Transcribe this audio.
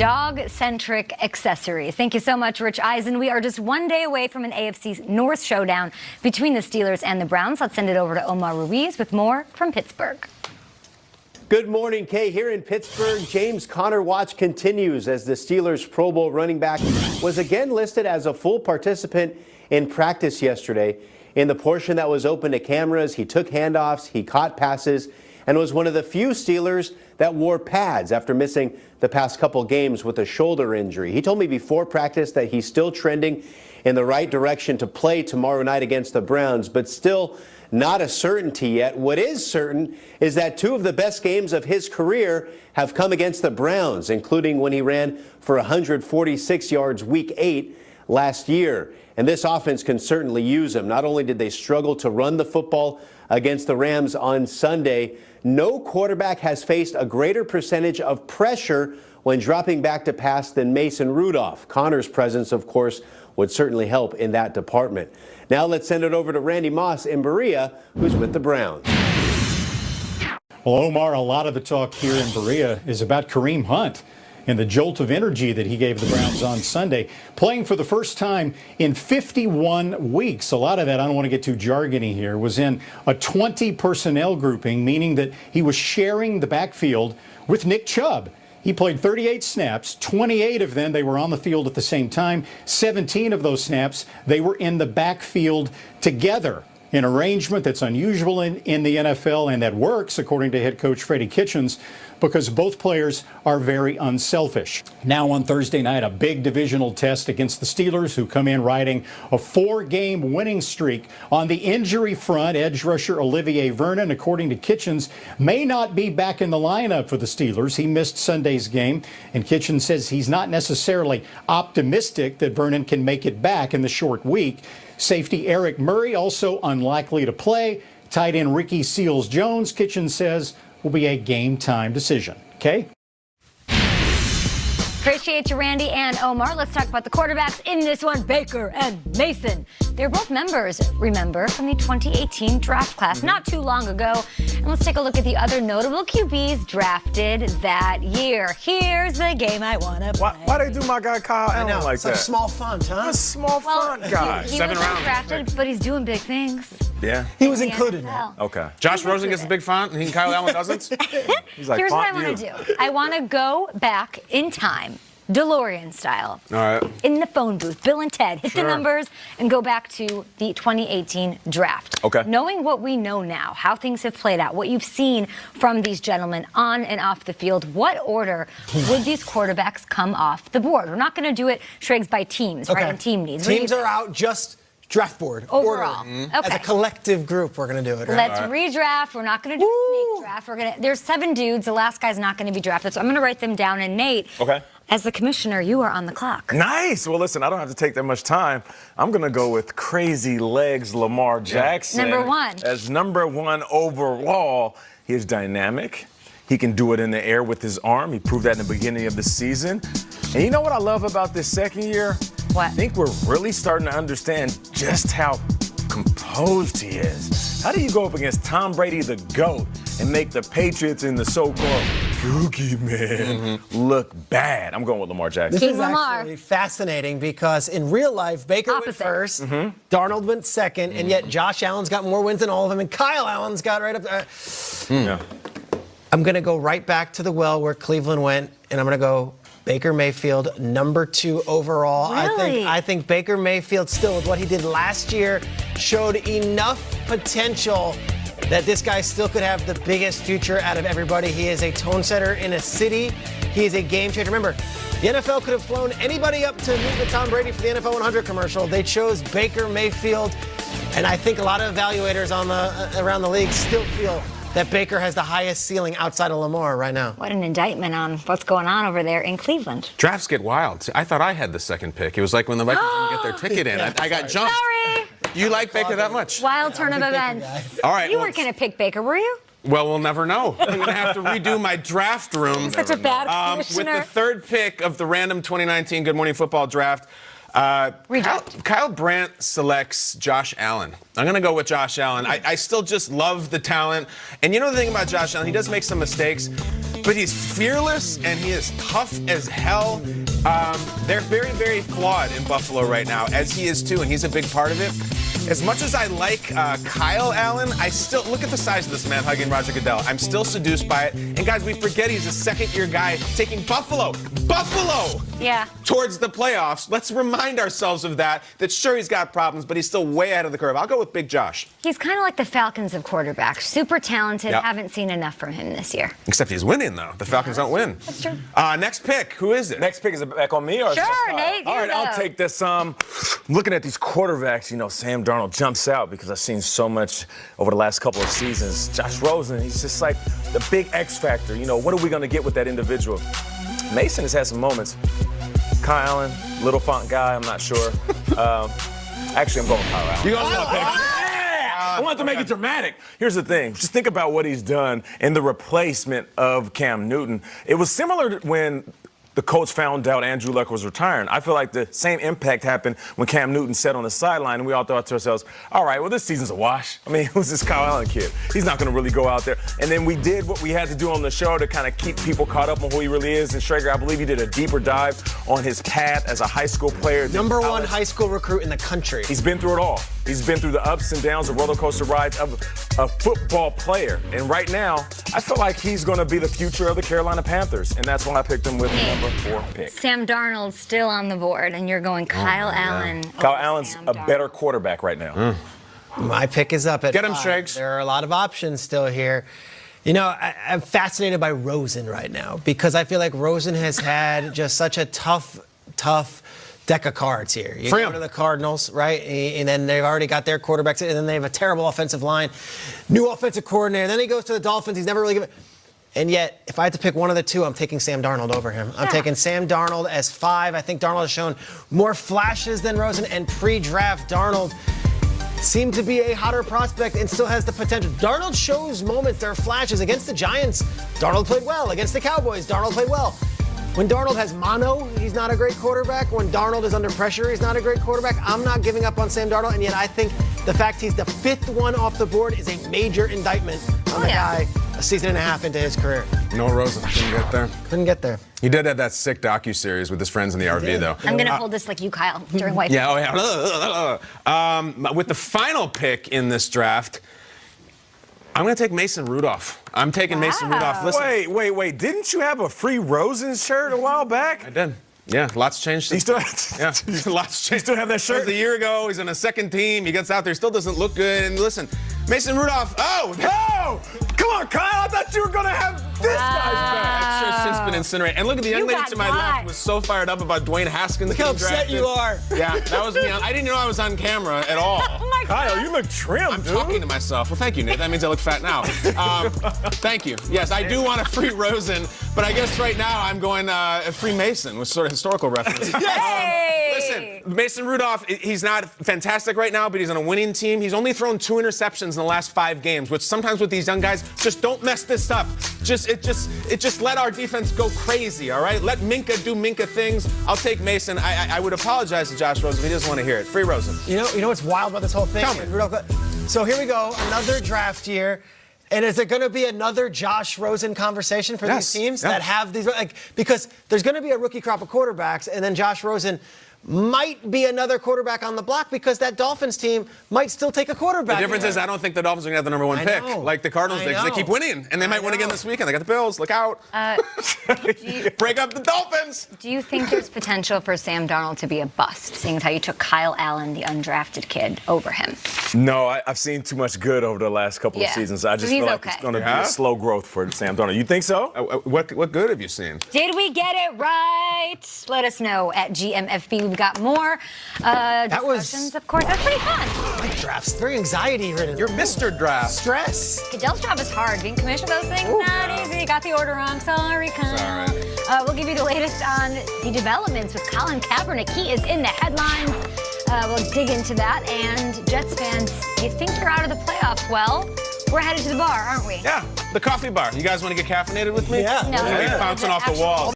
dog-centric accessories. Thank you so much, Rich Eisen. We are just one day away from an AFC North showdown between the Steelers and the Browns. Let's send it over to Omar Ruiz with more from Pittsburgh. Good morning, Kay. Here in Pittsburgh, James Conner watch continues as the Steelers Pro Bowl running back was again listed as a full participant in practice yesterday. In the portion that was open to cameras, he took handoffs, he caught passes, and was one of the few Steelers that wore pads after missing the past couple games with a shoulder injury. He told me before practice that he's still trending in the right direction to play tomorrow night against the Browns, but still not a certainty yet. What is certain is that two of the best games of his career have come against the Browns, including when he ran for 146 yards Week 8 last year. And this offense can certainly use him. Not only did they struggle to run the football against the Rams on Sunday, no quarterback has faced a greater percentage of pressure when dropping back to pass than Mason Rudolph. Conner's presence, of course, would certainly help in that department. Now let's send it over to Randy Moss in Berea, who's with the Browns. Well, Omar, a lot of the talk here in Berea is about Kareem Hunt and the jolt of energy that he gave the Browns on Sunday, playing for the first time in 51 weeks. A lot of that, I don't want to get too jargony here, was in a 20 personnel grouping, meaning that he was sharing the backfield with Nick Chubb. He played 38 snaps, 28 of them they were on the field at the same time. 17 of those snaps, they were in the backfield together. An arrangement that's unusual in the NFL and that works, according to head coach Freddie Kitchens, because both players are very unselfish. Now on Thursday night, a big divisional test against the Steelers, who come in riding a 4-game winning streak. On the injury front, edge rusher Olivier Vernon, according to Kitchens, may not be back in the lineup for the Steelers. He missed Sunday's game, and Kitchens says he's not necessarily optimistic that Vernon can make it back in the short week. Safety Eric Murray also unlikely to play. Tight end Ricky Seals-Jones, Kitchens says, will be a game-time decision. Okay? Appreciate you, Randy and Omar. Let's talk about the quarterbacks in this one, Baker and Mason. They're both members, remember, from the 2018 draft class, not too long ago. And let's take a look at the other notable QBs drafted that year. Here's the game I want to play. Why they do my guy Kyle Allen like that? Small font, huh? A small font guy. He was drafted, but he's doing big things. Yeah. He was included. Okay. Josh Rosen gets the big font and Kyle Allen doesn't? He's like, here's what I want to do. I want to go back in time, DeLorean style. All right. In the phone booth, Bill and Ted, hit the numbers and go back to the 2018 draft. Okay. Knowing what we know now, how things have played out, what you've seen from these gentlemen on and off the field, what order would these quarterbacks come off the board? We're not going to do it, Shriggs, by teams, right? And team needs. Teams are out, just draft board. Overall. Okay. As a collective group, we're going to do it. Right? Let's redraft. We're not going to do a snake draft. There's 7 dudes. The last guy's not going to be drafted, so I'm going to write them down. And Nate, as the commissioner, you are on the clock. Nice. Well, listen, I don't have to take that much time. I'm going to go with crazy legs Lamar Jackson. Number 1. As number 1 overall. He is dynamic. He can do it in the air with his arm. He proved that in the beginning of the season. And you know what I love about this second year? What? I think we're really starting to understand just how composed he is. How do you go up against Tom Brady, the GOAT, and make the Patriots and the so-called boogeyman look bad? I'm going with Lamar Jackson. This is actually fascinating because in real life, Baker went first, Darnold went second, and yet Josh Allen's got more wins than all of them, and Kyle Allen's got right up there. I'm going to go right back to the well where Cleveland went, and I'm going to go Baker Mayfield, number 2 overall. Really? I think Baker Mayfield, still with what he did last year, showed enough potential that this guy still could have the biggest future out of everybody. He is a tone setter in a city. He is a game changer. Remember, the NFL could have flown anybody up to meet with Tom Brady for the NFL 100 commercial. They chose Baker Mayfield, and I think a lot of evaluators around the league still feel that Baker has the highest ceiling outside of Lamar right now. What an indictment on what's going on over there in Cleveland. Drafts get wild. I thought I had the second pick. It was like when the Vikings didn't get their ticket in. I got jumped. Sorry. You like Baker that much? Wild turn of events. All right. You weren't going to pick Baker, were you? Well, we'll never know. I'm going to have to redo my draft room. Such a bad commissioner. With the third pick of the random 2019 Good Morning Football draft, Kyle Brandt selects Josh Allen. I'm going to go with Josh Allen. I still just love the talent. And you know the thing about Josh Allen, he does make some mistakes, but he's fearless and he is tough as hell. They're very, very flawed in Buffalo right now, as he is too, and he's a big part of it. As much as I like Kyle Allen, I still look at the size of this man hugging Roger Goodell. I'm still seduced by it. And guys, we forget he's a second-year guy taking Buffalo, yeah, towards the playoffs. Let's remind ourselves of that. That sure, he's got problems, but he's still way ahead of the curve. I'll go with Big Josh. He's kind of like the Falcons of quarterbacks. Super talented. Yep. Haven't seen enough from him this year. Except he's winning, though. The Falcons don't win. That's true. Next pick. Who is it? Next pick is it back on me or? Sure, Nate. All right, I'll take this. Looking at these quarterbacks, you know, Sam Darnold jumps out because I've seen so much over the last couple of seasons. Josh Rosen, he's just like the big X factor. You know, what are we going to get with that individual? Mason has had some moments. Kyle Allen, little font guy, I'm not sure. Actually, I'm going with Kyle Allen. You guys want to pick? I wanted to make it dramatic. Here's the thing. Just think about what he's done in the replacement of Cam Newton. It was similar to when the coach found out Andrew Luck was retiring. I feel like the same impact happened when Cam Newton sat on the sideline, and we all thought to ourselves, all right, well, this season's a wash. I mean, who's this Kyle Allen kid? He's not going to really go out there. And then we did what we had to do on the show to kind of keep people caught up on who he really is. And Schrager, I believe he did a deeper dive on his path as a high school player. Number one high school recruit in the country. He's been through it all. He's been through the ups and downs, the roller coaster rides of a football player. And right now, I feel like he's going to be the future of the Carolina Panthers. And that's why I picked him with the number 4 pick. Sam Darnold's still on the board, and you're going Kyle Allen. Kyle Allen's a better quarterback right now. My pick is up at Get him, 5. Shrakes. There are a lot of options still here. You know, I'm fascinated by Rosen right now because I feel like Rosen has had just such a tough deck of cards here. You go to the Cardinals, right? And then they've already got their quarterbacks, and then they have a terrible offensive line, new offensive coordinator. Then he goes to the Dolphins. He's never really given. And yet, if I had to pick one of the two, I'm taking Sam Darnold over him. I'm taking Sam Darnold as 5. I think Darnold has shown more flashes than Rosen, and pre-draft Darnold seemed to be a hotter prospect and still has the potential. Darnold shows moments, there are flashes. Against the Giants, Darnold played well. Against the Cowboys, Darnold played well. When Darnold has mono, he's not a great quarterback. When Darnold is under pressure, he's not a great quarterback. I'm not giving up on Sam Darnold, and yet I think the fact he's the 5th one off the board is a major indictment on the guy a season and a half into his career. No, Rosen couldn't get there. Couldn't get there. He did have that sick docu-series with his friends in the RV, though. I'm going to hold this like you, Kyle, during White Yeah, oh yeah. With the final pick in this draft, I'm going to take Mason Rudolph. I'm taking Mason Rudolph. Listen. Wait. Didn't you have a free Rosen shirt a while back? I did. Yeah, lots changed. He still lots changed. You still have that shirt? That was a year ago. He's on a second team. He gets out there, still doesn't look good. And listen, Mason Rudolph. Oh, come on, Kyle. I thought you were going to have this guy's back. That shirt's since been incinerated. And look at the young lady to my left was so fired up about Dwayne Haskins. Look how upset you are. Yeah, that was me. I didn't know I was on camera at all. Oh my God. Kyle, you look trim, I'm dude. talking to myself. Well, thank you, Nate. That means I look fat now. Thank you. Yes, I do want a free Rosen, but I guess right now I'm going a free Mason with sort of historical reference. Listen, Mason Rudolph, he's not fantastic right now, but he's on a winning team. He's only thrown 2 interceptions in the last 5 games, which sometimes with these young guys, just don't mess this up. Just let our defense go crazy, all right? Let Minka do Minka things. I'll take Mason. I would apologize to Josh Rosen if he doesn't want to hear it. Free Rosen. You know what's wild about this whole thing? Tell me. So here we go, another draft year. And is there going to be another Josh Rosen conversation for these teams that have these? Because there's going to be a rookie crop of quarterbacks, and then Josh Rosen might be another quarterback on the block because that Dolphins team might still take a quarterback. The difference is I don't think the Dolphins are going to have the number 1 pick like the Cardinals did because they keep winning, and they might win again this weekend. They got the Bills. Look out. Break up the Dolphins. Do you think there's potential for Sam Darnold to be a bust, seeing as how you took Kyle Allen, the undrafted kid, over him? No, I've seen too much good over the last couple of seasons. I just feel like it's going to be a slow growth for Sam Darnold. You think so? What good have you seen? Did we get it right? Let us know at GMFB. We've got more discussions, of course. That's pretty fun. My draft's very anxiety-ridden. You're Mr. Draft. Stress. Goodell's job is hard. Being commissioner of those things, not easy. Got the order wrong. Sorry, Kyle. We'll give you the latest on the developments with Colin Kaepernick. He is in the headlines. We'll dig into that. And Jets fans, you think you're out of the playoffs? Well, we're headed to the bar, aren't we? Yeah, the coffee bar. You guys want to get caffeinated with me? Yeah. No. We're bouncing off the wall.